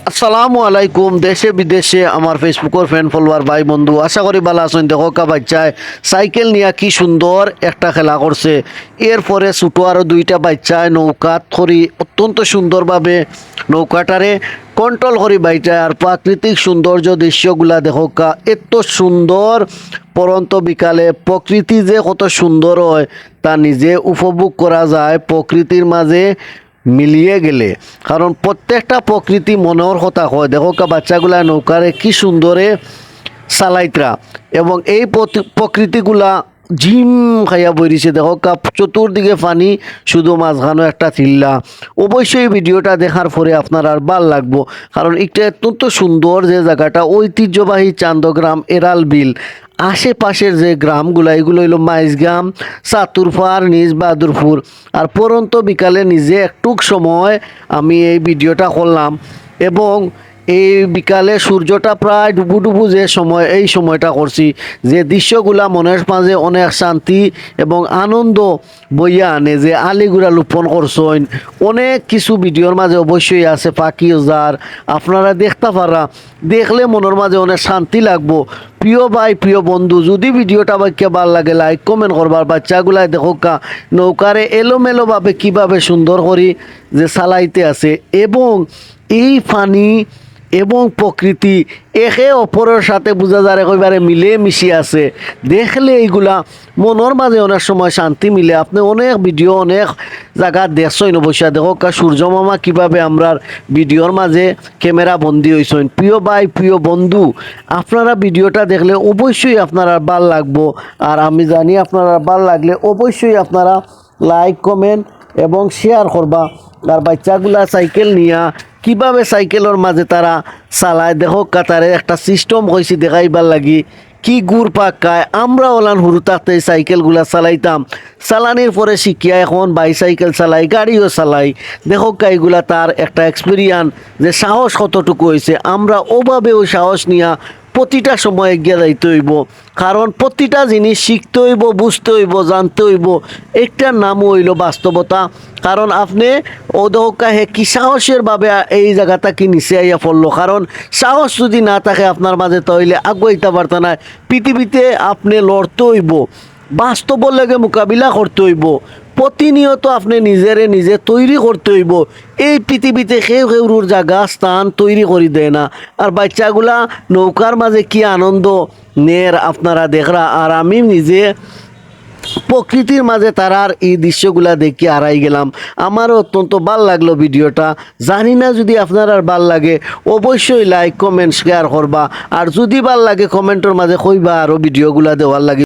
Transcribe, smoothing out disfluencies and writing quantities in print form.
আসসালামু আলাইকুম। দেশে বিদেশে আমার ফেসবুকের ফ্রেন্ড ফলোয়ার ভাই বন্ধু, আশা করি ভালো আছেন। দেখো কা বাচ্চায় সাইকেল নিয়ে কি সুন্দর একটা খেলা করছে। এরপরে ছোটো আরও দুইটা বাচ্চায় নৌকাত করি অত্যন্ত সুন্দরভাবে নৌকাটারে কন্ট্রোল করি বাইচায়। আর প্রাকৃতিক সৌন্দর্য দৃশ্যগুলা দেখো কা এত সুন্দর। পরন্ত বিকালে প্রকৃতি যে কত সুন্দর হয় তা নিজে উপভোগ করা যায় প্রকৃতির মাঝে মিলিয়ে গেলে। কারণ প্রত্যেকটা প্রকৃতি মনোহর কথা হয়। দেখো কা বাচ্চাগুলা নৌকারে কি সুন্দরে চালাইতরা এবং এই প্রকৃতিগুলা জিম খাইয়া বইরিছে। দেখো কা চতুর্দিকে পানি, শুধু মাঝখানো একটা চিল্লা। অবশ্যই ভিডিওটা দেখার পরে আপনার আর ভাল লাগবো, কারণ এটা অত্যন্ত সুন্দর যে জায়গাটা ঐতিহ্যবাহী চান্দগ্রাম এরাল বিল। আশেপাশের যে গ্রামগুলো এগুলো হইল মাইজগ্রাম, চাতুরপাড়, নিজ বাহাদুরপুর। আর পরন্ত বিকালে নিজে একটুক সময় আমি এই ভিডিওটা করলাম এবং এই বিকালে সূর্যটা প্রায় ডুবু ডুবু যে সময়, এই সময়টা করছি, যে দৃশ্যগুলা মনের মাঝে অনেক শান্তি এবং আনন্দ বইয়া আনে। যে আলিগুড়া লোপন করছেন অনেক কিছু ভিডিওর মাঝে অবশ্যই আছে, পাখি ওজার আপনারা দেখতে পারা, দেখলে মনের মাঝে অনেক শান্তি লাগবো। প্রিয় ভাই প্রিয় বন্ধু, যদি ভিডিওটা বাইকে ভাল লাগে লাইক কমেন্ট করবার। বাচ্চাগুলাই দেখো কা নৌকারে এলোমেলোভাবে কীভাবে সুন্দর করি যে চালাইতে আছে এবং এই পানি এবং প্রকৃতি একে অপরের সাথে বোঝা যায় একেবারে মিলে মিশি আছে। দেখলে এইগুলা মনের মাঝে অনেক সময় শান্তি মিলে। আপনি অনেক ভিডিও অনেক জায়গা দেখছেন অবশ্যই। দেখো কা সূর্য মামা কীভাবে আমরার ভিডিওর মাঝে ক্যামেরা বন্দি হয়েছেন। প্রিয় ভাই প্রিয় বন্ধু, আপনারা ভিডিওটা দেখলে অবশ্যই আপনারা ভাল লাগবো। আর আমি জানি আপনারা ভাল লাগলে অবশ্যই আপনারা লাইক কমেন্ট এবং শেয়ার করবা। আর বাচ্চাগুলা সাইকেল নিয়া কিভাবে সাইকেলের মাঝে তারা চালায় দেখো কাতারে একটা সিস্টেম হয়েছে দেখাইবার লাগি। কি গুড় পাক খায়। আমরা ওলান হুরু থাকতে সাইকেলগুলা চালাইতাম, চালানির পরে শিখিয়া এখন বাইসাইকেল চালাই, গাড়িও চালাই। দেখো এইগুলা তার একটা এক্সপিরিয়েন্স, যে সাহস কতটুকু হয়েছে। আমরা ওভাবে ওই সাহস নিয়া প্রতিটা সময় এগিয়ে যাইতে হইব, কারণ প্রতিটা জিনিস শিখতে হইব, বুঝতে হইব, জানতে হইব। একটার নামও হইল বাস্তবতা। কারণ আপনি ও দৌকা হে কি সাহসের ভাবে এই জায়গাটা কি নিচে আইয়া পড়লো। কারণ সাহস যদি না থাকে আপনার মাঝে, তাহলে আগুয়াইতে পারত না। পৃথিবীতে আপনি লড়তে হইব, বাস্তবর লাগে মোকাবিলা করতে হইব। প্রতিনিয়ত আপনি নিজেরে নিজে তৈরি করতে হইব। এই পৃথিবীতে কেউ কেউর জায়গা স্থান তৈরি করে দেয় না। আর বাচ্চাগুলা নৌকার মাঝে কি আনন্দ নের আপনারা দেখরা। আর আমি নিজে প্রকৃতির মাঝে তারার এই দৃশ্যগুলা দেখে হারাই গেলাম। আমারও অত্যন্ত ভাল লাগলো ভিডিওটা। জানি না যদি আপনার আর ভাল লাগে অবশ্যই লাইক কমেন্ট শেয়ার করবা। আর যদি ভাল লাগে কমেন্টের মাঝে কইবা আরও ভিডিওগুলা দেওয়ার লাগে।